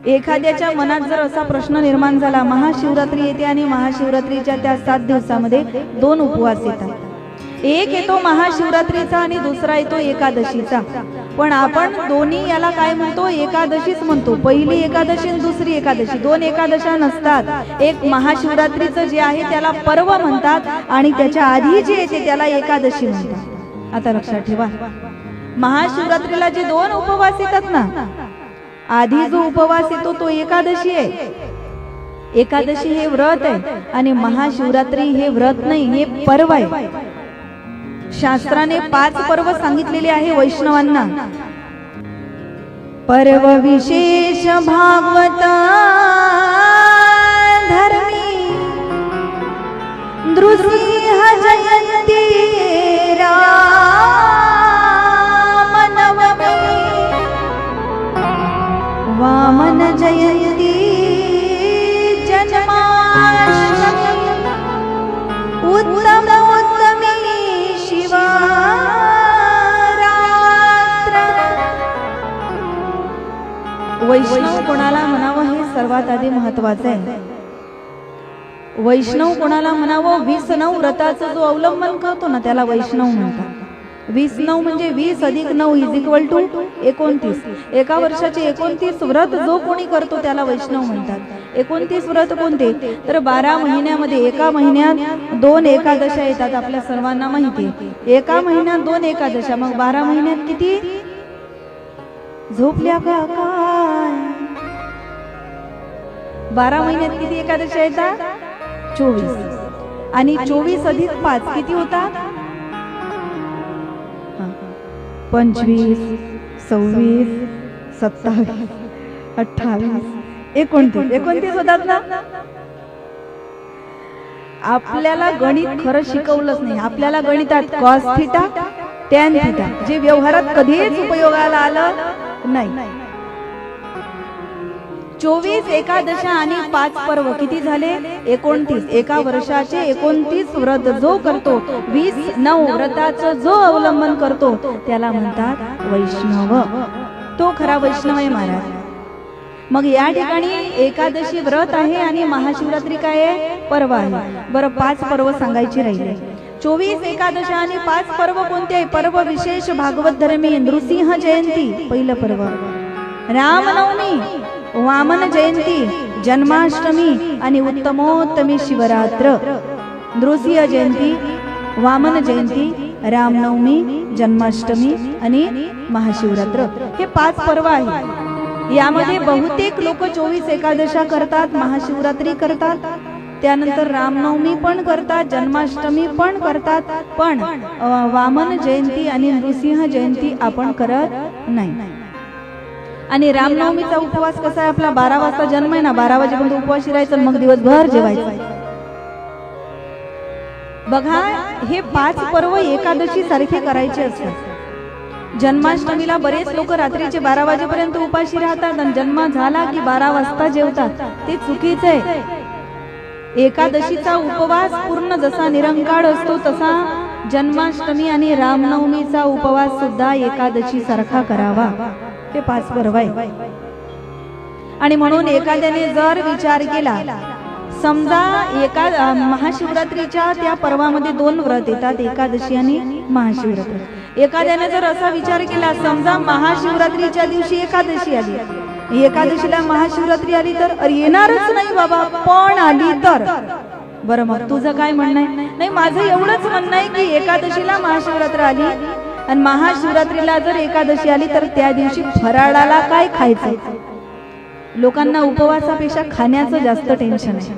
एखाद्याच्या मनात जर असा प्रश्न निर्माण झाला, महाशिवरात्री येते आणि महाशिवरात्रीच्या त्या 7 दिवसामध्ये 2 उपवास येतात, एक येतो महाशिवरात्रीचा आणि दुसरा येतो एकादशीचा, पण आपण दोन्ही याला काय म्हणतो, एकादशीच म्हणतो. पहिली एकादशी आणि दुसरी एकादशी, 2 एकादशा नसतात. एक महाशिवरात्रीचं जे आहे त्याला पर्व म्हणतात आणि त्याच्या आधी जे येते त्याला एकादशी म्हणतात. आता लक्षात ठेवा, महाशिवरात्रीला जे 2 उपवास येतात ना, आधी जो उपवास येतो तो एकादशी आहे. एकादशी हे व्रत आहे आणि महाशिवरात्री हे व्रत नाही, हे पर्व आहे. शास्त्राने 5 पर्व सांगितलेले आहे वैष्णवांना. पर्व विशेष भागवत धर्मी नृसिंह जयंती वामन जयंती जन्माष्टमी उत्तमोत्तमी शिवरात्र. वैष्णव कोणाला म्हणावं हे सर्वात आधी महत्वाचं आहे. वैष्णव कोणाला म्हणावं, 29 व्रताचं जो अवलंबन करतो ना त्याला वैष्णव म्हणतात. 29 म्हणजे 20 + 9 = 29. एका वर्षाचे 29 व्रत जो कोणी करतो त्याला वैष्णव म्हणतात. 29 व्रत कोणते, तर 12 महिन्यामध्ये एका महिन्यात 2 एकादशा येतात. आपल्या सर्वांना माहिती आहे, एका महिन्यात 2 एकादशा, मग 12 महिन्यात किती? झोपल्या का काय? 12 महिन्यात किती एकादशा येतात? 24. आणि 24 + 5 किती होतात? 25, 26, 27, 28, 29 होतात ना. आपल्याला गणित खरं शिकवलंच नाही. आपल्याला गणितात कॉस थिटा, टॅन थिटा जे व्यवहारात कधीच उपयोगाला आलं नाही. 24 एकादशा आणि 5 पर्व किती झाले? 29. एका वर्षाचे 29 व्रत जो करतो, 29 व्रताचं जो अवलंबन करतो त्याला म्हणतात वैष्णव. तो खरा वैष्णव आहे महाराज. मग या ठिकाणी एकादशी व्रत आहे आणि महाशिवरात्री काय आहे? पर्व आहे. बरं, 5 पर्व सांगायची राहिले. 24 एकादशा आणि 5 पर्व कोणते आहे? पर्व विशेष भागवत धर्मी नृसिंह जयंती पहिलं पर्व, रामनवमी, वामन जयंती, जन्माष्टमी आणि उत्तमोत्तमी शिवरात्र. नृसिंह जयंती, वामन जयंती, रामनवमी, जन्माष्टमी आणि महाशिवरात्र हे 5 पर्व आहेत. यामध्ये बहुतेक लोक 24 एकादशा करतात, महाशिवरात्री करतात, त्यानंतर रामनवमी पण करतात, जन्माष्टमी पण करतात, पण वामन जयंती आणि नृसिंह जयंती आपण करत नाही. आणि रामनवमीचा उपवास कसा आहे? आपला 12 वाजता जन्म आहे ना, 12 वाजेपर्यंत उपवास राहायचं, मग दिवसभर जेवायचं. बघा, हे 5 पर्व एकादशी सारखे करायचे असतात. जन्माष्टमीला बरेच लोक रात्रीचे 12 वाजेपर्यंत उपाशी राहतात आणि जन्म झाला की 12 वाजता जेवतात. ते चुकीचं आहे. एकादशीचा उपवास पूर्ण जसा निरंकाळ असतो तसा जन्माष्टमी आणि रामनवमीचा उपवास सुद्धा एकादशी सारखा करावा. हे 5 पर्व आहे. आणि म्हणून एखाद्याने जर विचार केला, समजा महाशिवरात्रीच्या त्या पर्वामध्ये 2 व्रत येतात, एकादशी आणि महाशिवरात्री. एखाद्याने जर असा विचार केला, समजा महाशिवरात्रीच्या दिवशी एकादशी आली, एकादशीला महाशिवरात्री आली तर येणारच नाही बाबा, पण आली तर बरं, मग तुझं काय म्हणणं आहे? नाही, माझं एवढंच म्हणणं आहे की एकादशीला महाशिवरात्र आली आणि महाशिवरात्रीला जर एकादशी आली तर त्या दिवशी फराळाला काय खायचं? लोकांना उपवासापेक्षा खाण्याचं जास्त टेन्शन आहे.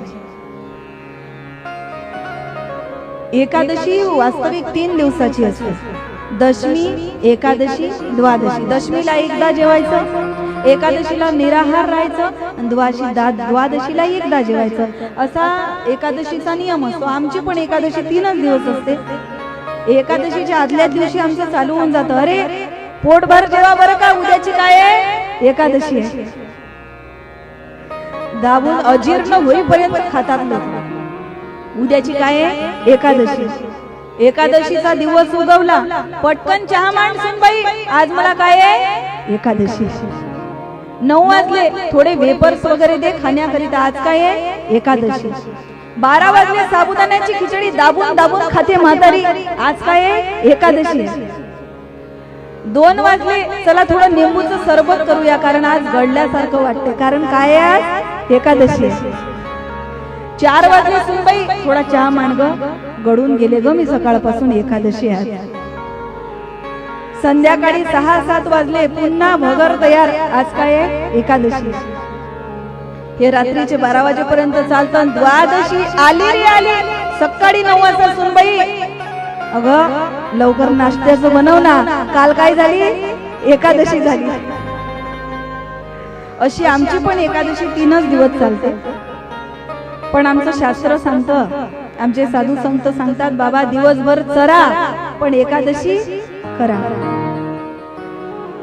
एकादशी वास्तविक 3 दिवसाची असते. दशमी, एकादशी, द्वादशी. दशमीला एकदा जेवायचं, एकादशीला निराहार राहायचं आणि द्वादशीला एकदा जेवायचं, असा एकादशीचा नियम असतो. आमची पण एकादशी 3च दिवस असते. एकादशीच्या आदल्या दिवशी आमचं चालू होऊन जातं, अरे पोटभर जेवा बरं का, उद्याची काय आहे? एकादशी आहे. दाबून अजीर्ण होईपर्यंत खातात लोक. उद्याची काय आहे? एकादशी. एकादशीचा दिवस उगवला, पटकन चहा मांडसून बाई, आज मला काय आहे? एकादशी. 9 वाजले, थोडे वेपर्स वगैरे दे खाण्याकरिता, आज काय आहे? एकादशी. 12 वाजले, साबुदाण्याची खिचडी दाबून दाबून खाते म्हातारी, आज काय आहे? एकादशी. 2 वाजले, चला थोडं निंबूचं सरबत करूया, कारण आज गडल्यासारखं वाटते, कारण काय आहे? आज एकादशी. 4 वाजले, सुनबाई थोडा चहा मान ग, गडून गेले ग मी सकाळपासून, एकादशी आहे. संध्याकाळी 6-7 वाजले, पुन्हा भगर तयार, आज काय आहे? एकादशी. हे रात्रीचे 12 वाजेपर्यंत चालतं. द्वादशी आली रे आली, सकाळी 9 वाजता सुनबाई अगं लवकर नाश्त्याचं बनव ना, काल काय झाली? एकादशी झाली. अशी आमची पण एकादशी 3च दिवस चालते. पण आमचं शास्त्र सांगतं, आमचे साधू संत सांगतात, बाबा दिवसभर चरा पण एकादशी करा.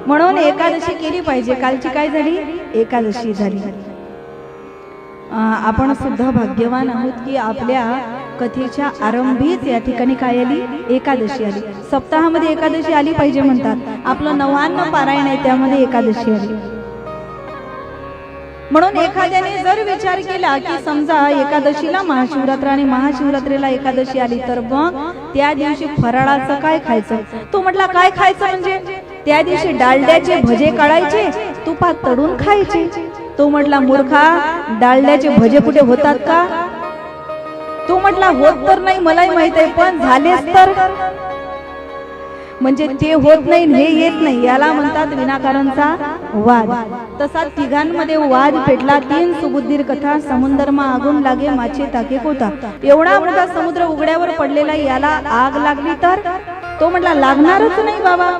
म्हणून एकादशी केली पाहिजे. कालची काय झाली? एकादशी झाली. आपण सुद्धा भाग्यवान आहोत की आपल्या कथेच्या आरंभीच या ठिकाणी काय आली? एकादशी आली. सप्ताहामध्ये एकादशी आली पाहिजे म्हणतात. आपलं 99 पारायण आहे, त्यामध्ये एकादशी आली. म्हणून एखाद्याने जर विचार केला की समजा एकादशीला महाशिवरात्र आणि महाशिवरात्रीला एकादशी आली, तर मग त्या दिवशी फराळाचं काय खायचं? तो म्हटला काय खायचं म्हणजे? त्या दिवशी डालड्याचे भजे काढायचे, तुपात तळून खायचे. तो म्हटला मूर्खा, डालड्याचे भजे कुठे होतात का? तो म्हटला होत तर नाही, मलाही माहित आहे, पण झालेच तर. म्हणजे ते होत नाही हे येत नाही, याला म्हणतात विनाकारणचा वाद. तसा तिघांमध्ये वाद पेटला. 3 सुबुद्धीर कथा, समुद्रमा आगून लागे माचे ताके कोता. एवढा मोठा समुद्र उघड्यावर पडलेला, याला आग लागली तर? तो म्हटला लागणारच नाही बाबा,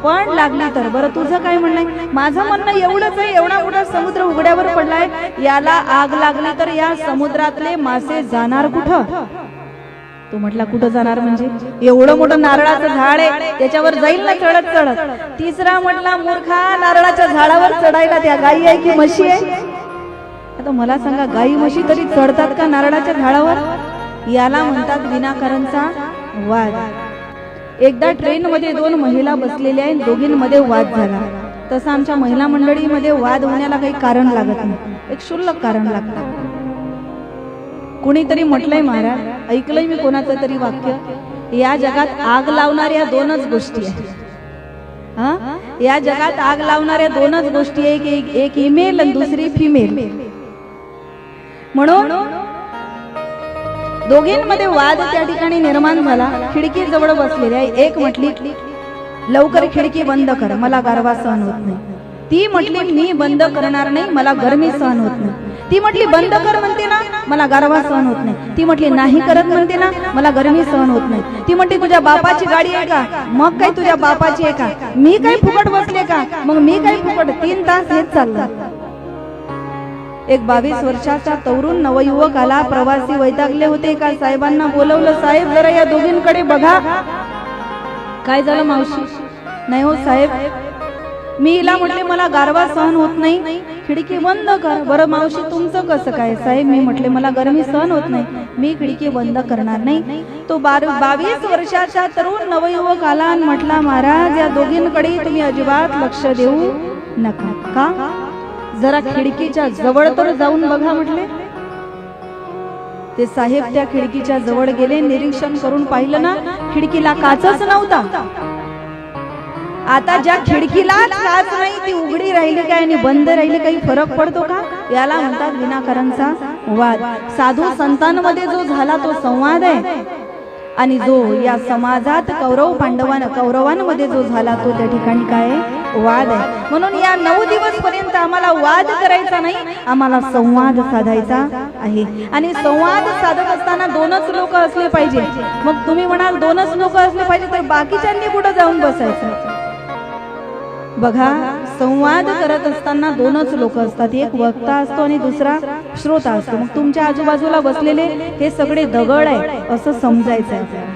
पण लागली तर. बरं तुझं काय म्हणणं आहे? माझं म्हणणं एवढंच आहे, एवढा मोठा समुद्र उघड्यावर पडलाय, याला आग लागली तर या समुद्रातले मासे जाणार कुठं? तो म्हटला कुठं जाणार म्हणजे? एवढं मोठं नारळाचं झाड आहे, त्याच्यावर जाईल ना चढत चढत. तिसरा म्हटला मूर्खा, नारळाच्या झाडावर चढायला त्या गायी आहे की म्हशी आहे? आता मला सांगा, गायी म्हशी तरी चढतात का नारळाच्या झाडावर? याला म्हणतात विनाकारणचा वाद. एकदा ट्रेन मध्ये 2 महिला बसलेल्या आहेत, दोघींमध्ये वाद झाला. तसं आमच्या महिला मंडळीमध्ये वाद होण्याला काही कारण लागत नाही, एक क्षुल्लक कारण लागतं. कुणीतरी म्हटलंय, महाराज ऐकलंय मी कोणाचं तरी वाक्य, या जगात आग लावणाऱ्या 2च गोष्टी आहेत. या जगात आग लावणाऱ्या 2च गोष्टी आहे, एक इमेल आणि दुसरी फिमेल. म्हणून दोघींमध्ये वाद त्या ठिकाणी निर्माण झाला. खिडकी जवळ बसलेली आहे. एक म्हटली लवकर खिडकी बंद कर, मला गारवा सहन होत नाही. ती म्हटली मी बंद करणार नाही, मला गरमी सहन होत नाही. ती म्हटली बंद कर म्हणते ना, मला गारवा सहन होत नाही. ती म्हटली नाही करत म्हणते ना, मला गरमी सहन होत नाही. ती म्हटली तुझ्या बापाची गाडी आहे का? मग काय तुझ्या बापाची आहे का? मी काय फुकट बसले का? मग मी काय फुकट? 3 तास हेच चाललं. एक 22 वर्षाचा तरुण नवयुवक आला. प्रवासी वैतागले होते. एका साहेबांना बोलवलं, साहेब जरा या दोघींकडे बघा. काय झालं मावशी? नाही हो साहेब, मी हिला म्हटले मला गारवा सहन होत नाही, खिडकी बंद कर. बरं मावशी तुमचं कसं काय? साहेब मी म्हटले मला गरमी सहन होत नाही, मी खिडकी बंद करणार नाही. तो 22 वर्षाचा तरुण नवयुवक आला आणि म्हटला, महाराज या दोघींकडे तुम्ही अजिबात लक्ष देऊ नका. का? जरा खिडकीच्या जवळ तर जाऊन बघा म्हटले. ते साहेब त्या खिडकीच्या जवळ गेले. निरीक्षण करून पाहिलं ना, खिडकीला काचच नव्हता. आता ज्या खिडकीला काच नाही ती उघडी राहिली काय आणि बंद राहिली, काही फरक पडतो का? याला म्हणतात विनाकारणचा वाद. साधू संतांमध्ये जो झाला तो संवाद आहे, आणि जो या समाजात कौरवांमध्ये जो झाला तो त्या ठिकाणी काय वाद आहे. म्हणून या 9 दिवस पर्यंत आम्हाला वाद करायचा नाही, आम्हाला संवाद साधायचा आहे. आणि संवाद साधत असताना 2च लोक असले पाहिजे. मग तुम्ही म्हणाल 2च लोक असले पाहिजे, तर बाकीच्यांनी कुठं जाऊन बसायचं? बघा, संवाद करत असताना 2च लोक असतात, एक वक्ता असतो आणि दुसरा श्रोता असतो. मग तुमच्या आजूबाजूला बसलेले हे सगळे दगड आहे असं समजायचं आहे.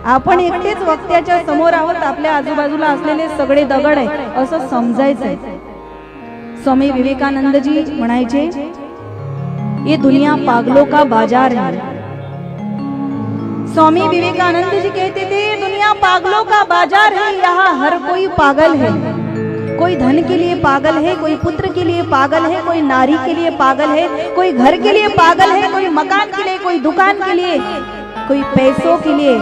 आपण एकटेच वक्त्याच्या समोर आहोत, आपल्या आजूबाजूला असलेले सगळे दगड आहे असं समजायचं आहे. स्वामी विवेकानंद जी म्हणायचे, ये दुनिया पागलों का बाजार है. स्वामी विवेकानंद जी कहते थे, दुनिया पागलों का बाजार है, यहाँ हर कोई पागल है. कोई धन के लिए पागल है, कोई पुत्र के लिए पागल है, कोई नारी के लिए पागल है, कोई घर के लिए पागल है, कोई मकान के लिए, कोई दुकान के लिए, कोई पैसों के लिए,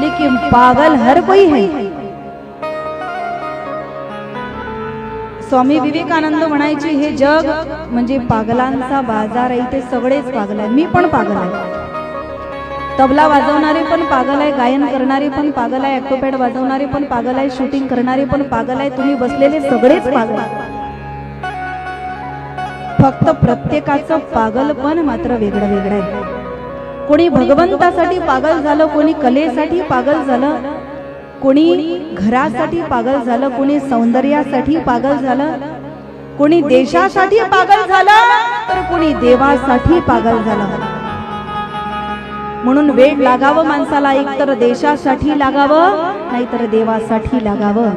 लेकिन पागल हर कोई है। स्वामी विवेकानंद म्हणायचे हे जग म्हणजे पागलांचा बाजार आहे, ते सगळेच पागल आहे, मी पण पागल आहे। तबला वाजवणारे पण पागल आहे, गायन करणारे पण पागल आहे, ॲक्टोपॅड वाजवणारे पण पागल आहे, शूटिंग करणारे पण पागल आहे, तुम्ही बसलेले सगळेच पागल आहे। फक्त प्रत्येकाचं पागलपण मात्र वेगळं वेगळं आहे। कोणी भगवंतासाठी पागल झालं, कोणी कलेसाठी पागल झालं, कोणी घरासाठी पागल झालं, कोणी सौंदर्यासाठी पागल झालं, कोणी देशासाठी पागल झालं, तर कोणी देवासाठी पागल झालं। म्हणून वेड लागावं माणसाला, एकतर देशासाठी लागावं नाहीतर देवासाठी लागावं।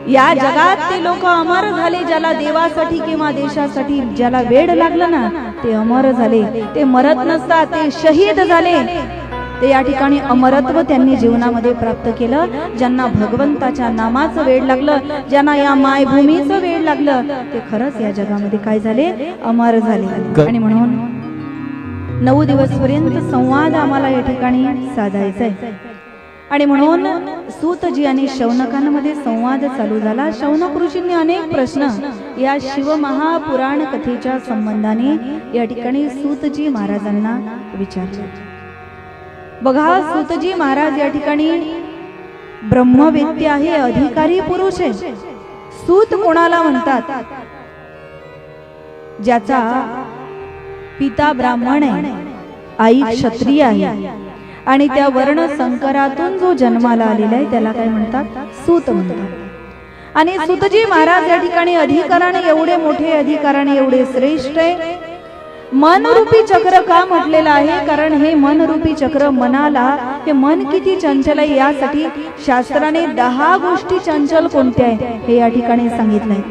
या जगात ते लोक अमर झाले ज्याला देवासाठी किंवा देशासाठी ज्याला वेड लागलं ना ते अमर झाले, ते मरत नसतात, ते शहीद झाले। ते या ठिकाणी अमरत्व त्यांनी जीवनामध्ये प्राप्त केलं। ज्यांना भगवंताच्या नामाचं वेड लागलं, ज्यांना या मायभूमीचं वेड लागलं, ते खरंच या जगामध्ये काय झाले, अमर झाले। आणि म्हणून 9 दिवसपर्यंत संवाद आम्हाला या ठिकाणी साधायचा आहे। आणि म्हणून सूतजी आणि शौनकांमध्ये संवाद चालू झाला। शौनक ऋषींनी अनेक प्रश्न या शिवमहापुराण कथेच्या संबंधाने या ठिकाणी सूतजी महाराजांना विचारले। बघा, सूतजी महाराज या ठिकाणी ब्रह्मवेत्ते आहे, अधिकारी पुरुष आहे। सूत कोणाला म्हणतात? ज्याचा पिता ब्राह्मण आहे, आई क्षत्रिय आहे आणि त्या वर्ण संकरातून जो जन्माला आलेला आहे त्याला काय म्हणतात? सूत म्हणतात। आणि सूतजी महाराज या ठिकाणी अधिकाराने एवढे मोठे, अधिकाराने एवढे श्रेष्ठ आहे। मनरूपी चक्र का म्हटलेलं आहे? कारण हे मनरूपी चक्र मनाला, हे मन किती चंचल आहे यासाठी शास्त्राने 10 गोष्टी चंचल कोणत्या आहेत हे या ठिकाणी सांगितलंय।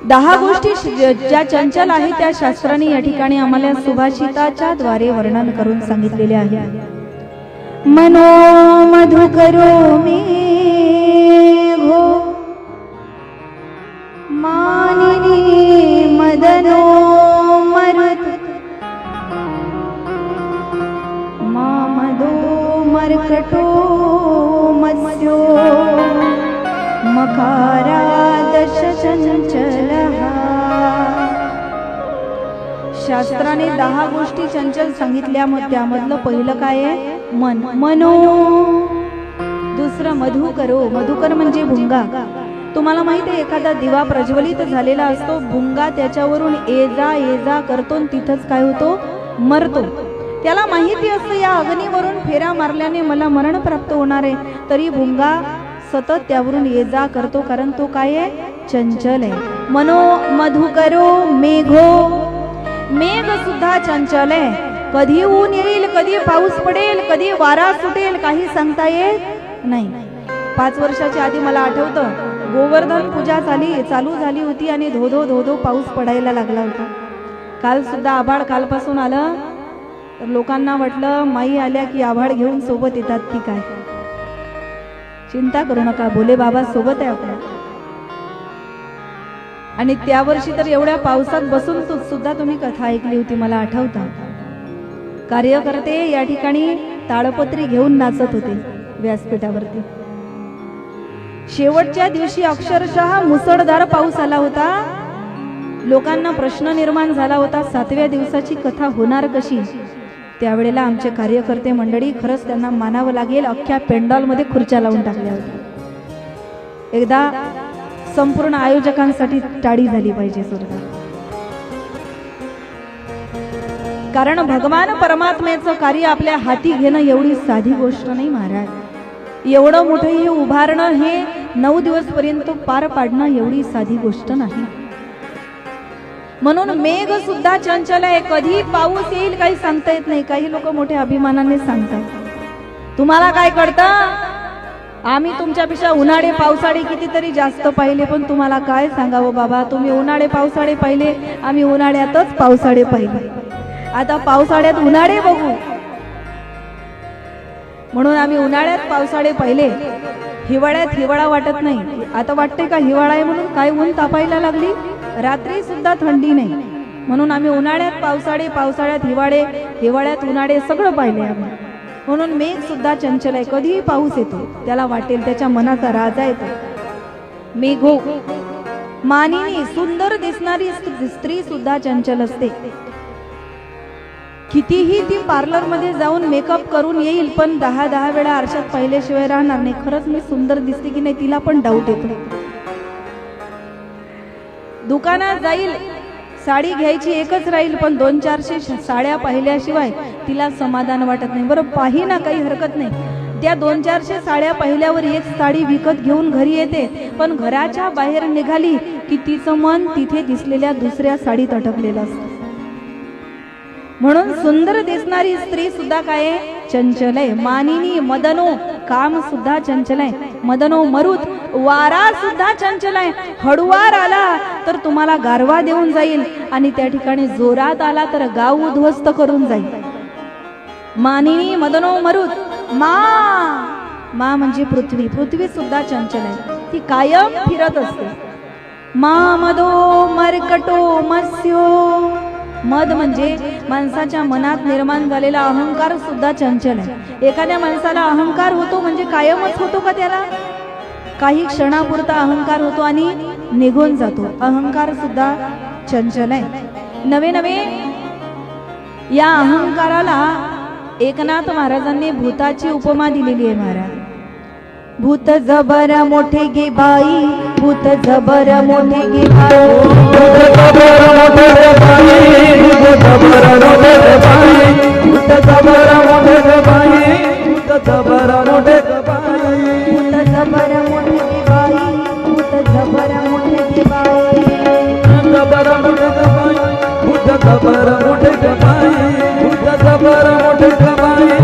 10 गोष्टी ज्या चंचल आहेत त्या शास्त्राने या ठिकाणी आम्हाला सुभाषिताच्या द्वारे वर्णन करून सांगितलेले आहे। मनो मधुकरो मेघो मानिनी मदनो मरुत मामदो मर्कटो मत्स्यो मकारादश चंचलः। शास्त्राने 10 गोष्टी चंचल सांगितल्या, मग त्यामधलं पहिलं काय आहे? मन, मनो। दुसरं मधुकरो, मधुकर म्हणजे भुंगा। तुम्हाला माहिती आहे, एखादा दिवा प्रज्वलित झालेला असतो, भुंगा त्याच्यावरून ये जा करतो, तिथंच काय होतो? मरतो। त्याला माहिती असतं या अग्नीवरून फेरा मारल्याने मला मरण प्राप्त होणार आहे, तरी भुंगा सतत त्यावरून ये जा करतो, कारण तो काय आहे? चंचल आहे। मनो मधुकरो मेघो, मेघ सुद्धा चंचल आहे। कधी ऊन येईल, कधी पाऊस पडेल, कधी वारा सुटेल, काही सांगता येत नाही। 5 वर्षाच्या आधी मला आठवतं, गोवर्धन पूजा चालू झाली होती आणि धो धो पाऊस पडायला लागला होता। काल सुद्धा आभाळ कालपासून आलं, तर लोकांना वाटलं माई आल्या की आभाळ घेऊन सोबत येतात की काय। चिंता करू नका, भोले बाबा सोबत आहे आपल्या। आणि त्या वर्षी तर एवढ्या पावसात बसून सुद्धा तुम्ही कथा ऐकली होती, मला आठवतं। कार्यकर्ते या ठिकाणी ताळपत्री घेऊन नाचत होते व्यासपीठावरती। शेवटच्या दिवशी अक्षरशः मुसळधार पाऊस आला होता। लोकांना प्रश्न निर्माण झाला होता, 7व्या दिवसाची कथा होणार कशी? त्यावेळेला आमचे कार्यकर्ते मंडळी, खरंच त्यांना मानावं लागेल, अख्ख्या पेंडॉल मध्ये खुर्च्या लावून टाकल्या होत्या। एकदा संपूर्ण आयोजकांसाठी टाळी झाली पाहिजे सुद्धा, कारण भगवान परमात्म्याचं कार्य आपल्या हाती घेणं एवढी साधी गोष्ट नाही महाराज। एवढं मोठं हे उभारणं, हे 9 दिवस पर्यंत पार पाडणं एवढी साधी गोष्ट नाही। म्हणून मेघ सुद्धा चंचल आहे, कधी पाऊस येईल काही सांगता येत नाही। काही लोक मोठ्या अभिमानाने सांगतात, तुम्हाला काय कळतं, आम्ही तुमच्यापेक्षा उन्हाळे पावसाळे कितीतरी जास्त पाहिले, पण तुम्हाला काय सांगावं बाबा, तुम्ही उन्हाळे पावसाळे पाहिले, आम्ही उन्हाळ्यातच पावसाळे पाहिले, आता पावसाळ्यात उन्हाळे बघू। म्हणून आम्ही उन्हाळ्यात पावसाळे पाहिले, हिवाळ्यात हिवाळा वाटत नाही. आता वाटते का हिवाळा आहे म्हणून? काय ऊन तापायला लागली, रात्री सुद्धा थंडी नाही. म्हणून आम्ही उन्हाळ्यात पावसाळे, पावसाळ्यात हिवाळे, हिवाळ्यात उन्हाळे सगळं पाहिले आम्ही. म्हणून मेघ सुद्धा चंचल आहे. कधीही पाऊस येतो, त्याला वाटेल त्याच्या मनाचा राजा येतो. मेघो मानिनी, सुंदर दिसणारी स्त्री सुद्धा चंचल असते. कितीही ती पार्लर मध्ये जाऊन मेकअप करून येईल, पण 10 वेळा आरशात पाहिल्याशिवाय राहणार नाही. खरंच मी सुंदर दिसते की नाही तिला पण डाऊट येतो. दुकानात जाईल, साडी घ्यायची एकच राहील, पण 200-400 साड्या पाहिल्याशिवाय तिला समाधान वाटत नाही. बरं पाही ना, काही हरकत नाही. त्या 200-400 साड्या पाहिल्यावर एक साडी विकत घेऊन घरी येते, पण घराच्या बाहेर निघाली की तिचं मन तिथे दिसलेल्या दुसऱ्या साडीत अटकलेलं असतं. म्हणून सुंदर दिसणारी स्त्री सुद्धा काय आहे? चंचल आहे. मानिनी मदनो, काम सुद्धा चंचल आहे. मदनो मरुत, वारा सुद्धा चंचल आहे. हळुवार आला तर तुम्हाला गारवा देऊन जाईल, आणि त्या ठिकाणी जोरात आला तर गाव उद्ध्वस्त करून जाईल. मानिनी मदनो मरुत. मा म्हणजे पृथ्वी. पृथ्वी सुद्धा चंचल आहे, ती कायम फिरत असते. मा मदो मरकटो मत्स्यो. मद म्हणजे माणसाच्या मनात निर्माण झालेला अहंकार सुद्धा चंचल आहे. एखाद्या माणसाला अहंकार होतो म्हणजे कायमच होतो का? त्याला काही क्षणापुरता अहंकार होतो आणि निघून जातो. अहंकार सुद्धा चंचल आहे. नवे नवे या अहंकाराला एकनाथ महाराजांनी भूताची उपमा दिलेली आहे. महाराज, भूत जबर मोठे गे बाई, भूत जबर मोठे गे बाई, भूत जबर मोठे गे बाई, भूत जबर मोठे गे बाई, भूत जबर मोठे गे बाई, भूत जबर मोठे गे बाई, भूत जबर मोठे गे बाई, भूत जबर मोठे गे बाई, जबर मोठे गे बाई, भूत जबर मोठे गे बाई, भूत जबर मोठे गे बाई,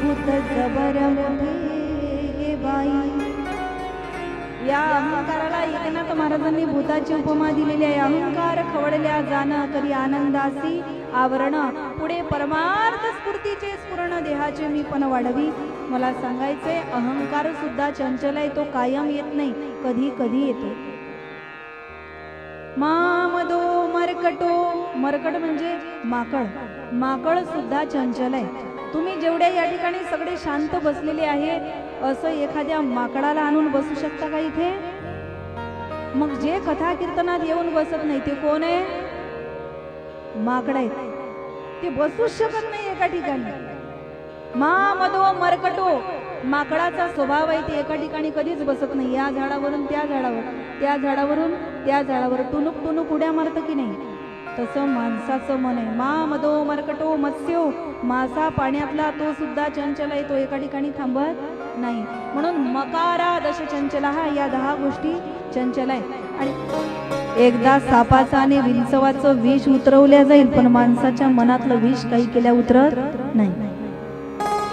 भूत जबर मोठे गे बाई. या अहंकाराला एकनाथ महाराजांनी भूताची उपमा दिलेली आहे. अहंकार खवळल्या जाणं करी आनंदासी आवरण, पुढे परमार्थ स्फूर्तीचे स्फुरण देहाचे मी पण वाढवी. मला सांगायचंय, अहंकार सुद्धा चंचल आहे. तो कायम येत नाही, कधी कधी येतो. मामदो मरकटो, मरकट म्हणजे माकड. माकड सुद्धा चंचल आहे. तुम्ही जेवढ्या या ठिकाणी सगळे शांत बसलेले आहे, असं एखाद्या माकडाला आणून बसू शकता का इथे? मग जे कथा कीर्तनात येऊन बसत नाही ते कोण आहे? माकड आहेत. ते बसूच शकत नाही एका ठिकाणी. मामदो मरकटो, माकडाचा स्वभाव आहे, ते एका ठिकाणी कधीच बसत नाही. या झाडावरून त्या झाडावर, त्या झाडावरून त्या झाडावर टुनुक टुनुक उड्या मारत की नाही, तसं माणसाचं मन आहे. मामदो मरकटो मत्स्यो, मासा पाण्यातला तो सुद्धा चंचल आहे, तो एका ठिकाणी थांबत नाही. म्हणून मकारा दश चंचला, या 10 गोष्टी चंचल आहे. आणि एकदा सापाचं आणि विंचवाचं विष उतरवल्या जाईल, पण माणसाच्या मनातलं विष काही केल्या उतरत नाही.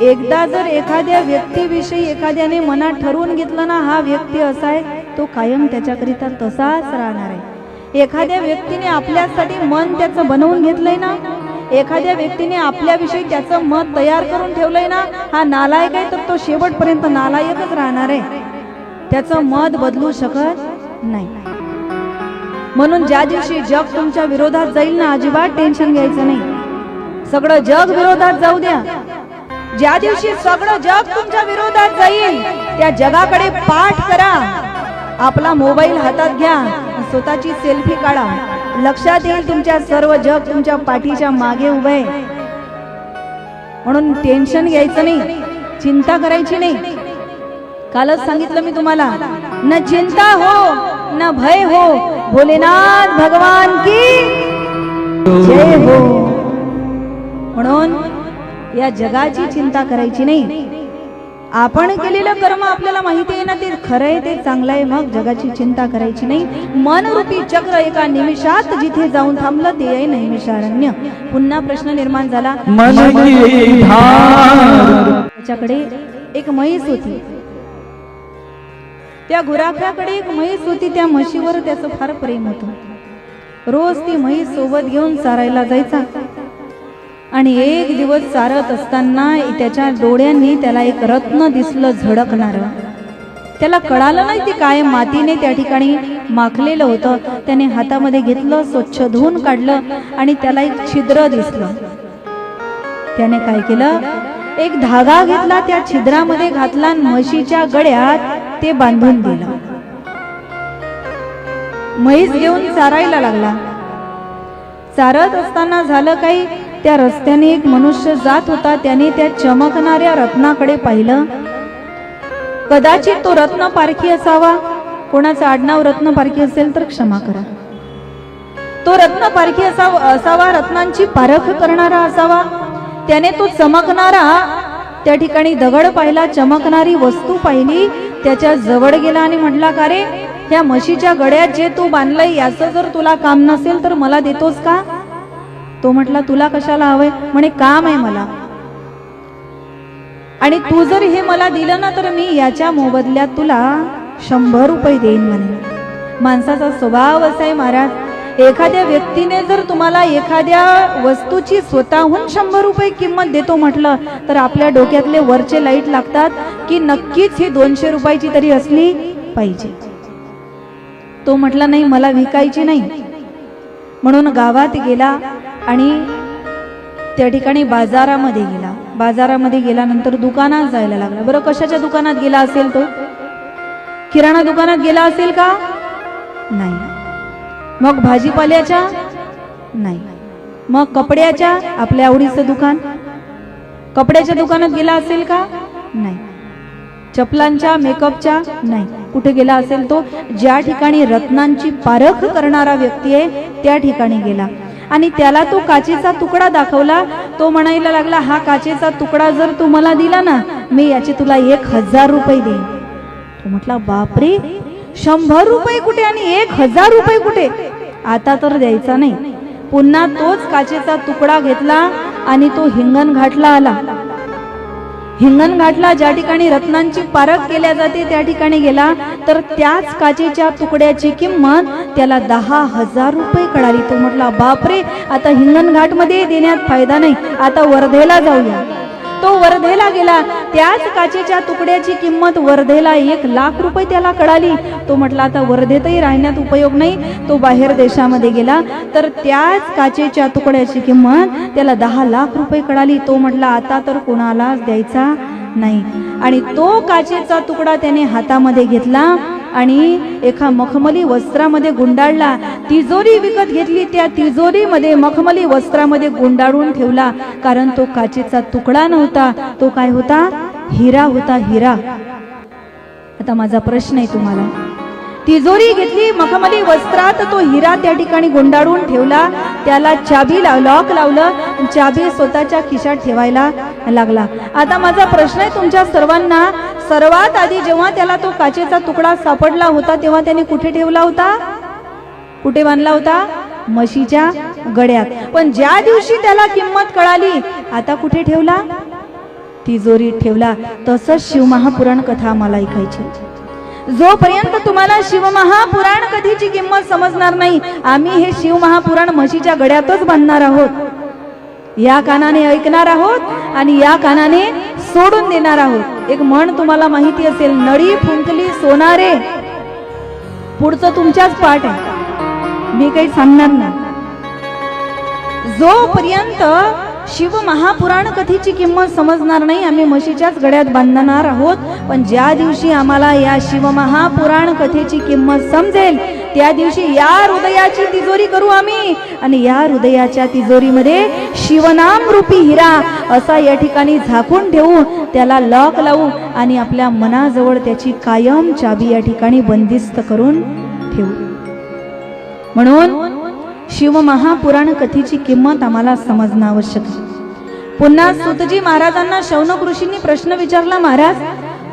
एकदा जर एखाद्या व्यक्तीविषयी एखाद्याने मनात ठरवून घेतलं ना, हा व्यक्ती असा आहे, तो कायम त्याच्याकरिता तसाच राहणार आहे. एखाद्या व्यक्तीने आपल्यासाठी मन त्याचं बनवून घेतलंय ना, एखाद्या व्यक्तीने आपल्याविषयी त्याचं मत तयार करून ठेवलंय ना, हा नालायक आहे, तर तो शेवटपर्यंत नालायकच राहणार आहे. त्याचं मत बदलू शकत नाही. म्हणून ज्या दिवशी जग तुमच्या विरोधात जाईल ना, अजिबात टेन्शन घ्यायचं नाही. सगळं जग विरोधात जाऊ द्या. ज्या दिवशी सगळं जग तुमच्या विरोधात जाईल त्या जगाकडे पाठ करा. आपला मोबाईल हातात घ्या, स्वतःची सेल्फी काढा. लक्षात येईल तुमच्या सर्व जग तुमच्या पाठीच्या मागे उभे आहे. म्हणून टेन्शन घ्यायचं नाही, चिंता करायची नाही. कालच सांगितलं मी तुम्हाला, न चिंता हो न भय हो, भोलेनाथ भगवान की जय हो. म्हणून या जगाची चिंता करायची नाही. आपण केलेलं कर्म आपल्याला माहिती आहे ना, ते खरं आहे, ते चांगलं आहे. मग जगाची चिंता करायची नाही. मनरूपी चक्र एका निमिषात जिथे जाऊन थांबलं ते आहे नैमिषारण्य. पुन्हा प्रश्न निर्माण झाला. त्याच्याकडे एक म्हैस होती. त्या गुराख्याकडे एक म्हैस होती. त्या म्हशीवर त्याचं फार प्रेम होतं. रोज ती म्हैस सोबत घेऊन चारायला जायचा. आणि एक दिवस चारत असताना त्याच्या डोळ्यांनी त्याला एक रत्न दिसलं झळकणार. त्याला कळालं नाही ते काय मातीने त्या ठिकाणी माखलेलं होतं. त्याने हातामध्ये घेतलं, स्वच्छ धुवून काढलं आणि त्याला एक छिद्र दिसलं. त्याने काय केलं, एक धागा घेतला, त्या छिद्रामध्ये घातला आणि म्हशीच्या गळ्यात ते बांधून दिलं. म्हैस घेऊन चारायला लागला. चारत असताना झालं काही, त्या रस्त्याने एक मनुष्य जात होता. त्याने त्या चमकणाऱ्या रत्नाकडे पाहिलं. कदाचित तो रत्न पारखी असावा. कोणाचं आडनाव रत्न पारखी असेल तर क्षमा करा. तो रत्न पारखी असावा, रत्नांची पारख करणारा असावा. त्याने तो चमकणारा त्या ठिकाणी दगड पाहिला, चमकणारी वस्तू पाहिली. त्याच्या जवळ गेला आणि म्हटला, का रे, त्या म्हशीच्या गळ्यात जे तू बांधलंय याचं जर तुला काम नसेल तर मला देतोस का? तो म्हटला, तुला कशाला हवंय? म्हणे, काम आहे मला, आणि तू जर हे मला दिलं ना तर मी याच्या मोबदल्यात तुला 100 रुपये देईन म्हणे. माणसाचा स्वभाव असा आहे महाराज, एखाद्या व्यक्तीने जर तुम्हाला एखाद्या वस्तूची स्वतःहून 100 रुपये किंमत देतो म्हटलं तर आपल्या डोक्यातले वरचे लाईट लागतात की नक्कीच ही 200 रुपयाची तरी असली पाहिजे. तो म्हटला, नाही, मला विकायची नाही. म्हणून गावात गेला आणि त्या ठिकाणी बाजारामध्ये गेला. बाजारामध्ये गेल्यानंतर दुकानात जायला लागला. बरं, कशाच्या दुकानात गेला असेल तो? किराणा दुकानात गेला असेल का? नाही. मग भाजीपाल्याच्या? नाही. मग कपड्याच्या, आपल्या आवडीचं दुकान, कपड्याच्या दुकानात गेला असेल का? नाही. चपलांच्या, मेकअपच्या? नाही. कुठे गेला असेल तो? ज्या ठिकाणी रत्नांची पारख करणारा व्यक्ती आहे त्या ठिकाणी गेला. आणि त्याला तो काचेचा तुकडा दाखवला. तो म्हणायला लागला, हा काचेचा तुकडा जर तू मला दिला ना, मी याचे तुला 1000 रुपये देईन. तो म्हटला, बापरे, 100 रुपये कुठे आणि 1000 रुपये कुठे? आता तर द्यायचा नाही. पुन्हा तोच काचेचा तुकडा घेतला आणि तो हिंगणघाटला आला. हिंगणघाटला ज्या ठिकाणी रत्नांची पारख केल्या जाते त्या ठिकाणी गेला तर त्याच काचेच्या तुकड्याची किंमत त्याला 10,000 रुपये कळाली. तो म्हटला, बापरे, आता हिंगणघाटमध्ये देण्यात फायदा नाही, आता वर्धेला जाऊया. तो वर्धेला गेला. त्याच काचेच्या तुकड्याची किंमत वर्धेला 1,00,000 रुपये त्याला कळाली. तो म्हटला, आता वर्धेतही राहण्यात उपयोग नाही. तो बाहेर देशामध्ये गेला तर त्याच काचेच्या तुकड्याची किंमत त्याला 10,00,000 रुपये कळाली. तो म्हटला, आता तर कोणालाच द्यायचा नाही. आणि तो काचेचा तुकडा त्याने हातामध्ये घेतला आणि एका मखमली वस्त्रामध्ये गुंडाळला. तिजोरी विकत घेतली, त्या तिजोरीमध्ये मखमली वस्त्रामध्ये गुंडाळून ठेवला. कारण तो काचेचा तुकडा नव्हता, तो काय होता? हिरा होता, हिरा. आता माझा प्रश्न आहे तुम्हाला, तिजोरी घेतली, मखमली वस्त्रात तो हिरा त्या ठिकाणी गुंडाळून ठेवला, त्याला चाबी लॉक लावलं, चाबी स्वतःच्या खिशात ठेवायला लागला. आता माझा प्रश्न आहे तुमच्या सर्वांना, सर्वात आधी जेव्हा त्याला तो काचेचा तुकडा सापडला होता तेव्हा त्याने कुठे ठेवला होता? कुठे बांधला होता? म्हशीच्या गळ्यात. पण ज्या दिवशी त्याला किंमत कळाली, आता कुठे ठेवला? तिजोरीत ठेवला. तसंच शिवमहापुराण कथा आम्हाला ऐकायची. जोपर्यंत तुम्हाला शिवमहापुराण कथेची किंमत समजणार नाही, आम्ही हे शिवमहापुराण म्हशीच्या गळ्यातच बांधणार आहोत. या कानाने ऐकणार आहोत आणि या कानाने सोडून देणार आहोत. एक म्हण तुम्हाला माहिती असेल, नळी फुंकली सोनारे. पुढचं तुमच्याच पाठ आहे. मी काही सांगणार नाही. जोपर्यंत शिव महापुराण कथेची किंमत समजणार नाही आम्ही म्हशीच्याच गळ्यात बांधणार आहोत. पण ज्या दिवशी आम्हाला या शिव महापुराण कथेची किंमत समजेल त्या दिवशी या हृदयाची तिजोरी करू आम्ही आणि या हृदयाच्या तिजोरीमध्ये शिवनाम रूपी हिरा असा या ठिकाणी झाकून ठेवू, त्याला लॉक लावू आणि आपल्या मनाजवळ त्याची कायम चाबी या ठिकाणी बंदिस्त करून ठेवू. म्हणून शिव महापुराण कथेची किंमत आम्हाला समजणं आवश्यक आहे. पुन्हा सूतजी महाराजांना शौनक ऋषींनी प्रश्न विचारला, महाराज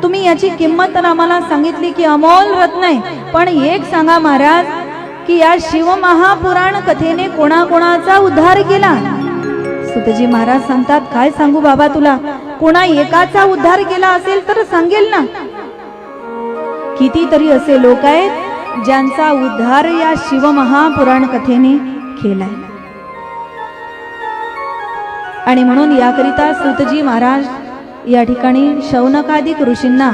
तुम्ही याची किंमत तर आम्हाला सांगितली की अमोल रत्न आहे, पण एक सांगा महाराज की या शिव महापुराण कथेने कोणाकोणाचा उद्धार केला. सूतजी महाराज सांगतात, काय सांगू बाबा तुला, कोणा एकाचा उद्धार केला असेल तर सांगेल ना. कितीतरी असे लोक आहेत ज्यांचा उद्धार या शिव महापुराण कथेने केलाय. आणि म्हणून याकरिता सूतजी महाराज या ठिकाणी शौनकादिक ऋषींना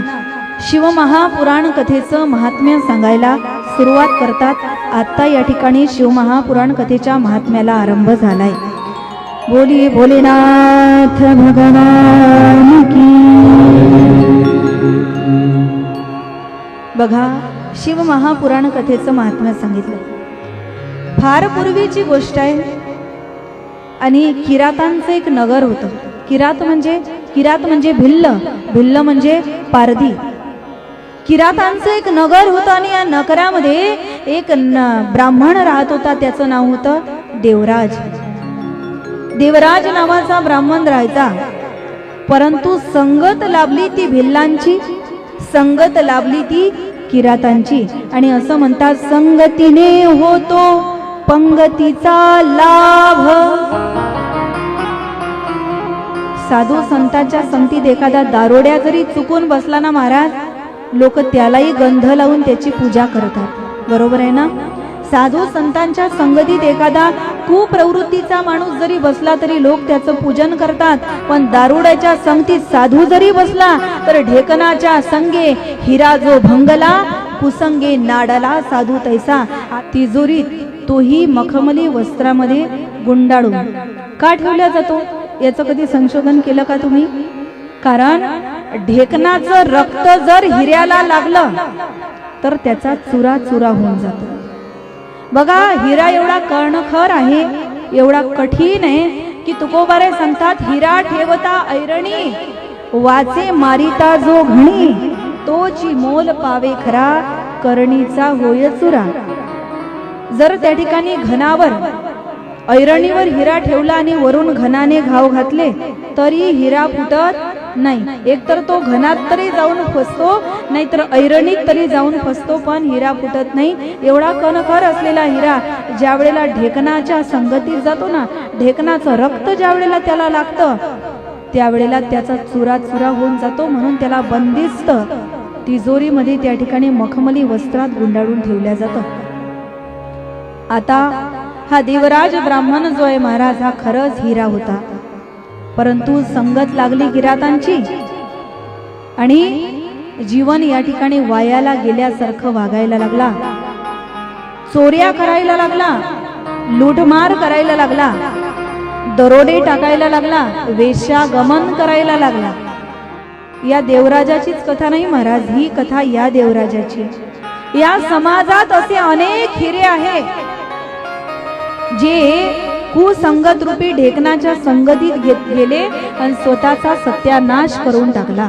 शिव महापुराण कथेचं महात्म्य सांगायला सुरुवात करतात. आता या ठिकाणी शिव महापुराण कथेच्या महात्म्याला आरंभ झालाय. बोली भोलेनाथ भगवान की. बघा, शिव महापुराण कथेचं महात्म्य सांगितलं. फार पूर्वीची गोष्ट आहे आणि किरातांचं एक नगर होतं. किरात म्हणजे भिल्ल, भिल्ल म्हणजे पारधी. किरातांचं एक नगर होतं आणि या नगरामध्ये एक ब्राह्मण राहत होता. त्याचं नाव होतं देवराज. देवराज नावाचा ब्राह्मण राहायचा. परंतु संगत लाभली ती भिल्लांची, संगत लाभली ती किरातांची. आणि असं म्हणतात, संगतीने होतो पंगतीचा लाभ. साधू संतांच्या संगतीत एखादा दारोड्या जरी चुकून बसला ना महाराज, लोक त्यालाही गंध लावून त्याची पूजा करतात. बरोबर आहे ना. साधू संतांच्या संगतीत एखादा कुप्रवृत्तीचा माणूस जरी बसला तरी लोक त्याचं पूजन करतात. पण दारुड्याच्या संगतीत साधू जरी बसला तर ढेकणाच्या संगे हिरा जो भंगला, कुसंगे नाडाला साधू तैसा. तिजोरीत तोही मखमली वस्त्रामध्ये गुंडाळून का ठेवला जातो याचं कधी संशोधन केलं का तुम्ही? कारण ढेकणाचं रक्त जर हिऱ्याला लागलं तर त्याचा चुरा चुरा होऊन जातो. बघा, हिरा एवढा कर्णखर आहे, एवढा कठीण आहे की तुकोबारे सांगतात, हिरा ठेवता ऐरणी वाचे मारिता जो घणी, तोची मोल पावे खरा करणीचा होय चुरा. जर त्या ठिकाणी घनावर ऐरणीवर हिरा ठेवला आणि वरून घनाने घाव घातले तरी हिरा फुटत नाही. एकतर तो घनात तरी जाऊन फसतो, नाहीतर ऐरणीत तरी जाऊन फसतो, पण हिरा फुटत नाही. एवढा कणखर असलेला हिरा ज्या वेळेला ढेकणाच्या संगतीत जातो ना, ढेकणाचं रक्त ज्या वेळेला त्याला लागतं त्यावेळेला त्याचा चुरा चुरा होऊन जातो. म्हणून त्याला बंदिस्त तिजोरीमध्ये त्या ठिकाणी मखमली वस्त्रात गुंडाळून ठेवल्या जातं. आता हा देवराज ब्राह्मण जो आहे महाराज, हा खरंच हिरा होता. परंतु संगत लागली किरातांची आणि जीवन या ठिकाणी वायाला गेल्यासारखं वागायला लागला. चोऱ्या करायला लागला, लूटमार करायला लागला, दरोडे टाकायला लागला, वेश्यागमन करायला लागला. या देवराजाचीच कथा नाही महाराज, ही कथा या देवराजाची. या समाजात असे अनेक हिरे आहे जे कुसंगत रूपी ढेकणाच्या संगतीत गेले आणि स्वतःचा सत्यानाश करून टाकला.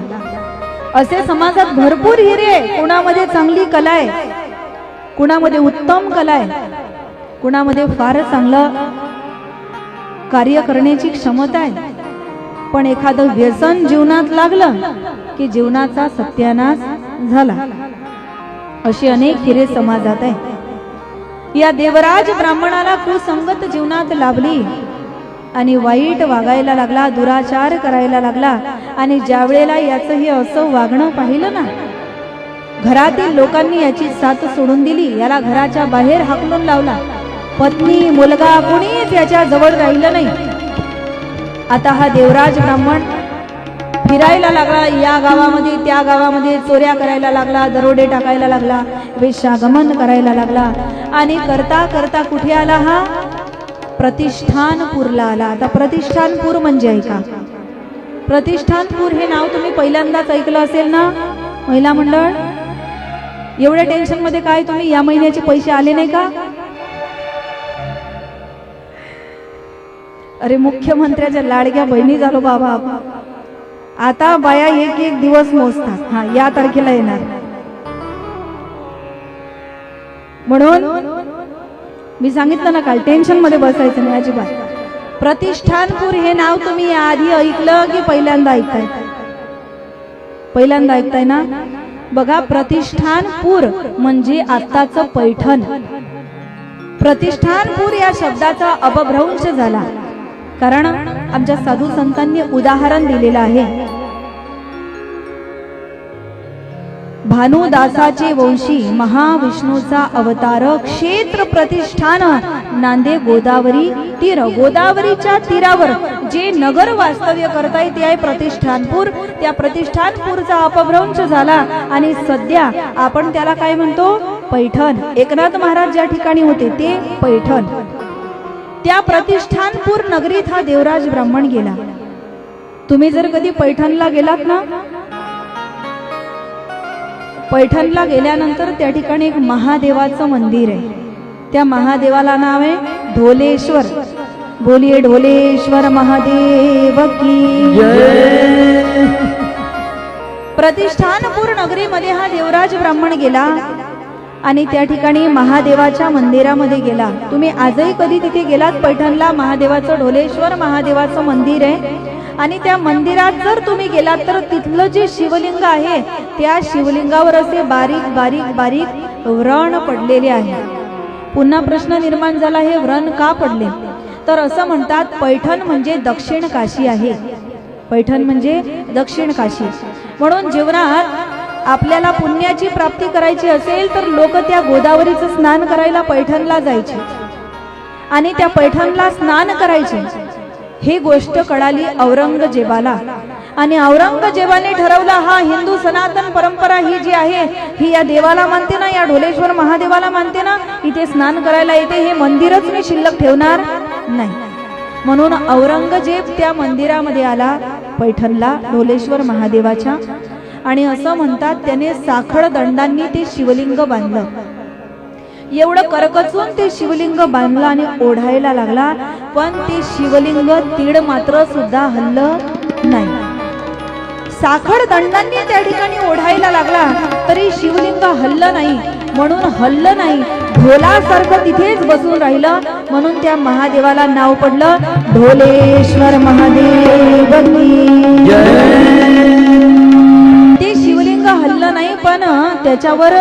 असे समाजात भरपूर हिरे. कुणामध्ये चांगली कला आहे, कुणामध्ये उत्तम कला आहे, कुणामध्ये फार चांगलं कार्य करण्याची क्षमता आहे. पण एखादं व्यसन जीवनात लागलं की जीवनाचा सत्यानाश झाला. अशी अनेक हिरे समाजात आहे. या देवराज ब्राह्मणाला कुसंगत जीवनात लाभली आणि वाईट वागायला लागला, दुराचार करायला लागला. आणि ज्या वेळेला याचं हे असं वागणं पाहिलं ना, घरातील लोकांनी याची साथ सोडून दिली. याला घराच्या बाहेर हाकलून लावला. पत्नी मुलगा कोणीच याच्या जवळ राहिलं नाही. आता हा देवराज ब्राह्मण फिरायला लागला, या गावामध्ये त्या गावामध्ये चोऱ्या करायला लागला, दरोडे टाकायला लागला, वेश्यागमन करायला लागला आणि करता करता कुठे आला हा? प्रतिष्ठानपूरला आला. आता प्रतिष्ठानपूर म्हणजे ऐका, प्रतिष्ठानपूर हे नाव तुम्ही पहिल्यांदाच ऐकलं असेल ना महिला मंडळ? एवढ्या टेन्शन मध्ये काय तुम्ही? या महिन्याचे पैसे आले नाही का? अरे मुख्यमंत्र्याच्या लाडक्या बहिणी झालो बाबा. आता बाया एक एक दिवस मोजतात. हा, या तारखेला येणार. म्हणून मी सांगितलं ना काल, टेन्शन मध्ये बसायचं नाही अजिबात. प्रतिष्ठानपूर हे नाव तुम्ही आधी ऐकलं की पहिल्यांदा ऐकताय? पहिल्यांदा ऐकताय ना? बघा, प्रतिष्ठानपूर म्हणजे आत्ताचं पैठण. प्रतिष्ठानपूर या शब्दाचा अपभ्रंश झाला, कारण आमच्या साधू संतांनी उदाहरण दिलेलं आहे. भानुदासाचे वंशी महाविष्णूचा अवतार, क्षेत्र प्रतिष्ठान, नांदे गोदावरी तीर. गोदावरीच्या तीरावर जे नगर वास्तव्य करताय ते आहे प्रतिष्ठानपूर. त्या प्रतिष्ठानपूरचा अपभ्रंश झाला आणि सध्या आपण त्याला काय म्हणतो? पैठण. एकनाथ महाराज ज्या ठिकाणी होते ते पैठण. त्या प्रतिष्ठानपूर नगरीत हा देवराज ब्राह्मण गेला. तुम्ही जर कधी पैठणला गेलात ना, पैठणला गेल्यानंतर त्या ठिकाणी एक महादेवाचं मंदिर आहे. त्या महादेवाला नाव आहे ढोलेश्वर. बोलिये ढोलेश्वर महादेव की जय. प्रतिष्ठानपूर नगरीमध्ये हा देवराज ब्राह्मण गेला आणि त्या ठिकाणी महादेवाच्या मंदिरामध्ये गेला. तुम्ही आजही कधी तिथे गेलात पैठणला, महादेवाचं ढोलेश्वर महादेवाचं मंदिर आहे आणि त्या मंदिरात जर तुम्ही गेलात तर तिथलं जे शिवलिंग आहे त्या शिवलिंगावर असे बारीक बारीक बारीक व्रण पडलेले आहे. पुन्हा प्रश्न निर्माण झाला, हे व्रण का पडले? तर असं म्हणतात, पैठण म्हणजे दक्षिण काशी आहे. पैठण म्हणजे दक्षिण काशी. म्हणून जीवनात आपल्याला पुण्याची प्राप्ती करायची असेल तर लोक त्या गोदावरीचं स्नान करायला पैठणला जायचे आणि त्या पैठणला स्नान करायचे. ही गोष्ट कळाली औरंगजेबाला आणि औरंगजेबाने ठरवलं, हा हिंदू सनातन परंपरा ही जी आहे ही या देवाला मानते ना, या ढोलेश्वर महादेवाला मानते ना, इथे स्नान करायला येते, हे मंदिरच मी शिल्लक ठेवणार नाही. म्हणून औरंगजेब त्या मंदिरामध्ये आला पैठणला ढोलेश्वर महादेवाच्या आणि असं म्हणतात त्याने साखळ दंडांनी ते शिवलिंग बांधलं. एवढं करकचून ते शिवलिंग बांधलं आणि ओढायला लागला, पण ते शिवलिंग तीड मात्र सुद्धा हललं नाही. साखळ दंडांनी त्या ठिकाणी ओढायला लागला तरी शिवलिंग हललं नाही. म्हणून हललं नाही, ढोलासारखं तिथेच बसून राहिलं. म्हणून त्या महादेवाला नाव पडलं ढोलेश्वर महादेव की जय. ते शिवलिंग हललं नाही, पण त्याच्यावर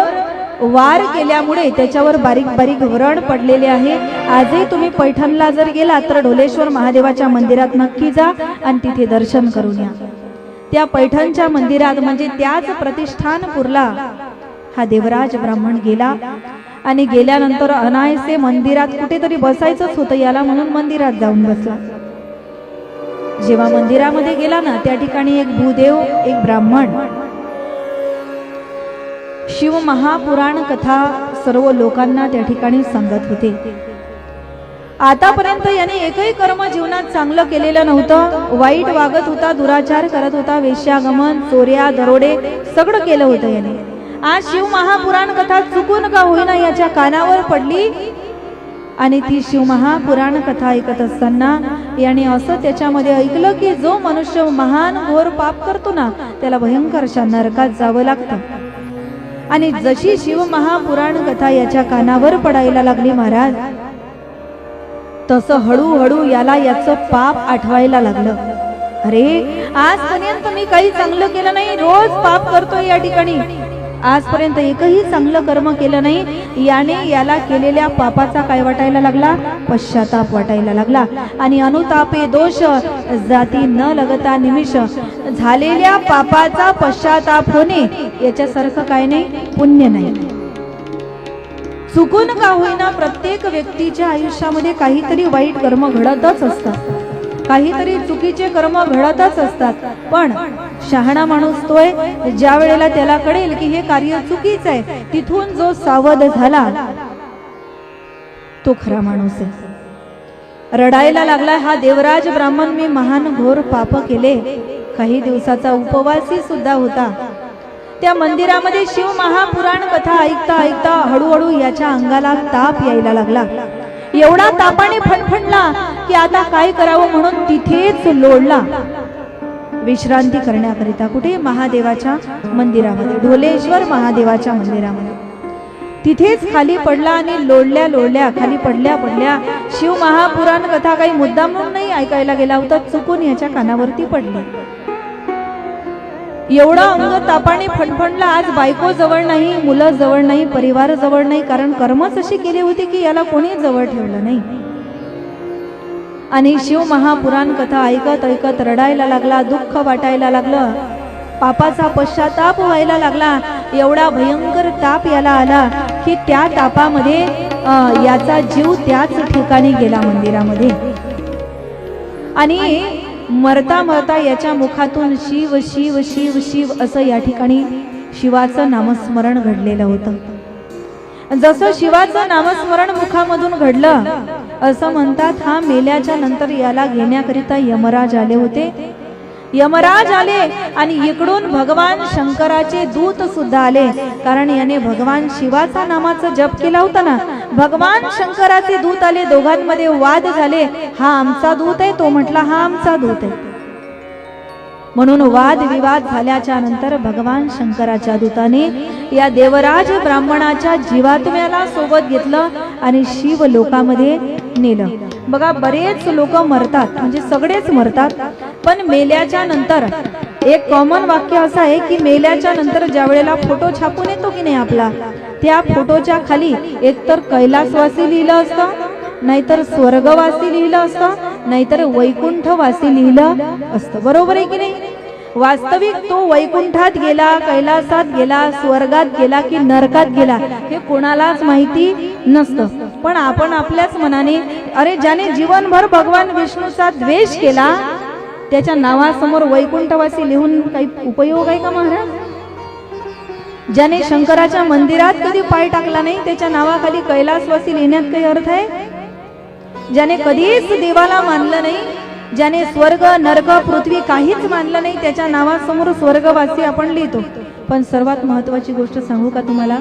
वार केल्यामुळे त्याच्यावर बारीक बारीक व्रण पडलेले आहे. आजही तुम्ही पैठणला जर गेला तर ढोलेश्वर महादेवाच्या मंदिरात नक्की जा आणि तिथे दर्शन करून या. त्या पैठणच्या मंदिरात म्हणजे त्याच प्रतिष्ठानपूरला हा देवराज ब्राह्मण गेला आणि गेल्यानंतर अनायसे मंदिरात कुठेतरी बसायचंच होतं याला, म्हणून मंदिरात जाऊन बसला. जेव्हा मंदिरामध्ये गेला ना, त्या ठिकाणी एक भूदेव, एक ब्राह्मण शिव महापुराण कथा सर्व लोकांना त्या ठिकाणी सांगत होते. आतापर्यंत याने एकही कर्म जीवनात चांगलं केलेलं नव्हतं. वाईट वागत होता, दुराचार करत होता, वेश्यागमन, चोऱ्या, दरोडे सगळं केलं होतं याने. आज शिव महापुराण कथा चुकून का होईना याच्या कानावर पडली आणि ती शिव महापुराण कथा ऐकत असताना याने असं त्याच्यामध्ये ऐकलं की जो मनुष्य महान घोर पाप करतो ना त्याला भयंकर अशा नरकात जावं लागतं. आणि जशी शिव महापुराण कथा याच्या कानावर पडायला लागली महाराज, तसं हळूहळू याला याचं पाप आठवायला लागलं. अरे आजपर्यंत मी काही चांगलं केलं नाही, रोज पाप करतोय या ठिकाणी, आजपर्यंत एकही चांगलं कर्म केलं नाही. याला केलेल्या पापाचा काय वाटायला लागला? पश्चाताप वाटायला लागला. आणि अनुतापे दोष जाती न लगता निमिष, झालेल्या पापाचा पश्चाताप होणे याच्यासारखं काय नाही, पुण्य नाही. चुकून का होईना प्रत्येक व्यक्तीच्या आयुष्यामध्ये काहीतरी वाईट कर्म घडतच असतात. काहीतरी चुकीचे कर्म घडतच असतात, पण शहाणा माणूस तोय ज्या वेळेला त्याला कळेल की हे कार्य चुकीचं आहे, तिथून जो सावध झाला तो खरा माणूस आहे. रडायला लागला, हा देवराज ब्राह्मण, मी महान घोर पाप केले. काही दिवसाचा उपवासी सुद्धा होता. त्या मंदिरामध्ये शिव महापुराण कथा ऐकता ऐकता हळूहळू याच्या अंगाला ताप यायला लागला. एवढा तापाने फणफणला की आता काय करावं म्हणून तिथेच लोळला विश्रांती करण्याकरिता. कुठे? महादेवाच्या मंदिरामध्ये, ढोलेश्वर महादेवाच्या मंदिरामध्ये. तिथेच खाली पडला आणि लोळल्या लोळल्या खाली पडल्या पडल्या शिव महापुराण कथा काही मुद्दाम म्हणून नाही ऐकायला गेला होता, चुकून याच्या कानावरती पडली. एवढा अंग तापाने फणफणला. आज बायको जवळ नाही, मुलं जवळ नाही, परिवार जवळ नाही, कारण कर्मच अशी केली होती की याला कोणी जवळ ठेवलं नाही. आणि शिव महापुराण कथा ऐकत ऐकत रडायला लागला, दुःख वाटायला लागलं, पापाचा पश्चाताप व्हायला लागला. एवढा भयंकर ताप याला आला की त्या तापामध्ये याचा जीव त्याच ठिकाणी गेला मंदिरामध्ये. आणि मरता मरता याच्या मुखातून शिव शिव शिव शिव असं या ठिकाणी शिवाचं नामस्मरण घडलेलं होतं. जसं शिवाचं नामस्मरण मुखामधून घडलं, असं म्हणतात हा मेल्याच्या नंतर याला घेण्याकरिता यमराज आले होते. यमराज आले आणि इकडून भगवान शंकराचे दूत सुद्धा आले, कारण याने भगवान शिवाचा नामाचा जप केला होता ना. भगवान शंकराचे दूत आले, दोघांमध्ये वाद झाले. हा आमचा दूत आहे, तो म्हटला हा आमचा दूत आहे. म्हणून वाद विवाद झाल्याच्या नंतर भगवान शंकराच्या दूताने या देवराज ब्राह्मणाच्या जीवात्म्याला सोबत घेतलं आणि शिव लोकामध्ये नेलं. बघा, बरेच लोक मरतात, म्हणजे सगळेच मरतात, पण मेल्याच्या नंतर एक कॉमन वाक्य असं आहे की मेल्याच्या नंतर ज्या वेळेला फोटो छापून येतो की नाही आपला, त्या फोटोच्या खाली एकतर कैलासवासी लिहिलं असतं, नाहीतर स्वर्गवासी लिहिलं असतं, नाहीतर वैकुंठवासी लिहिलं असतं. बरोबर आहे की नाही? वास्तविक तो वैकुंठात गेला, कैलासात गेला, स्वर्गात गेला की नरकात गेला हे कोणालाच माहिती नसतं. पण आपण आपल्याच मनाने, अरे ज्याने जीवनभर भगवान विष्णूचा द्वेष केला त्याच्या नावासमोर वैकुंठवासी लिहून काही उपयोग आहे का महाराज? ज्याने शंकराच्या मंदिरात कधी पाय टाकला नाही त्याच्या नावाखाली कैलासवासी लिहिण्यात काही अर्थ आहे? ज्याने कधीच देवाला मानलं नाही, ज्याने स्वर्ग नरक पृथ्वी काहीच मानलं नाही, त्याच्या नावासमोर स्वर्गवासी आपण लिहितो. पण सर्वात महत्वाची गोष्ट सांगू का तुम्हाला?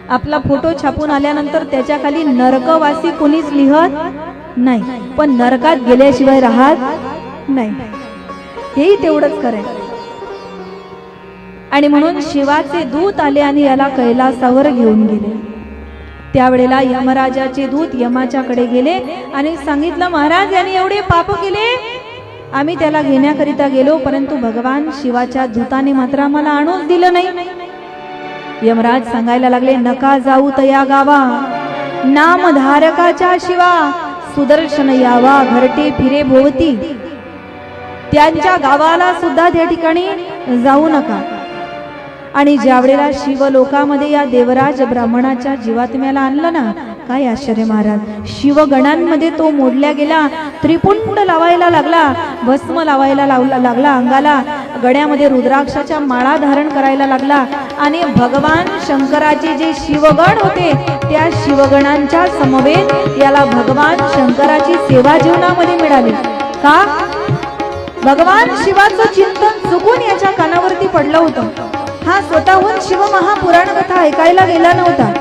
आपला फोटो छापून आल्यानंतर त्याच्या खाली नरकवासी कोणीच लिहत नाही, पण नरकात गेल्याशिवाय राहत नाही. हेही तेवढंच खरं आहे. आणि म्हणून शिवाचे दूत आले आणि याला कैलासावर घेऊन गेले. त्यावेळेला यमराजाचे दूत यमाच्याकडे गेले आणि सांगितलं, महाराज यांनी एवढे पाप केले, आम्ही त्याला घेण्याकरिता गेलो, परंतु भगवान शिवाच्या दूताने मात्र आम्हाला आणूच दिलं नाही. यमराज सांगायला लागले, नका जाऊ तया गावा, नामधारकाच्या शिवा सुदर्शन यावा, घरटे फिरे भोवती. त्यांच्या गावाला सुद्धा त्या ठिकाणी जाऊ नका. आणि ज्या वेळेला शिवलोकामध्ये या देवराज ब्राह्मणाच्या जीवात्म्याला आणलं ना, काय आश्चर्य महाराज, शिवगणांमध्ये तो मोडल्या गेला, त्रिपुंड लावायला लागला, भस्म लावायला लागला अंगाला, गळ्यामध्ये रुद्राक्षाच्या माळा धारण करायला लागला. आणि भगवान शंकराचे जे शिवगण होते त्या शिवगणांच्या समवेत याला भगवान शंकराची सेवा जीवनामध्ये मिळाली. का? भगवान शिवाचं चिंतन चुकून याच्या कानावरती पडलं होतं. हा स्वतःहून शिव महापुराण कथा ऐकायला गेला नव्हता,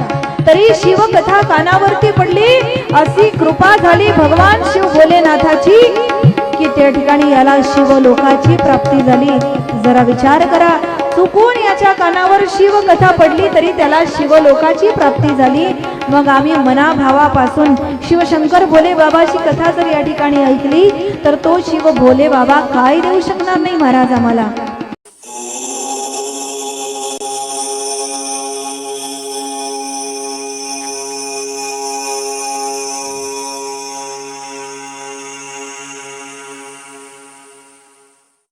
तरी शिव कथा कानावरती पडली. अशी कृपा झाली भगवान शिव भोलेनाथाची की त्या ठिकाणी याला शिवलोकाची प्राप्ती झाली. जरा विचार करा, चुकून याच्या कानावर शिव कथा पडली तरी त्याला शिवलोकाची प्राप्ती झाली. मग आम्ही मनाभावापासून शिवशंकर भोले बाबाची कथा जर या ठिकाणी ऐकली तर तो शिव भोले बाबा काय देऊ शकणार नाही महाराज आम्हाला?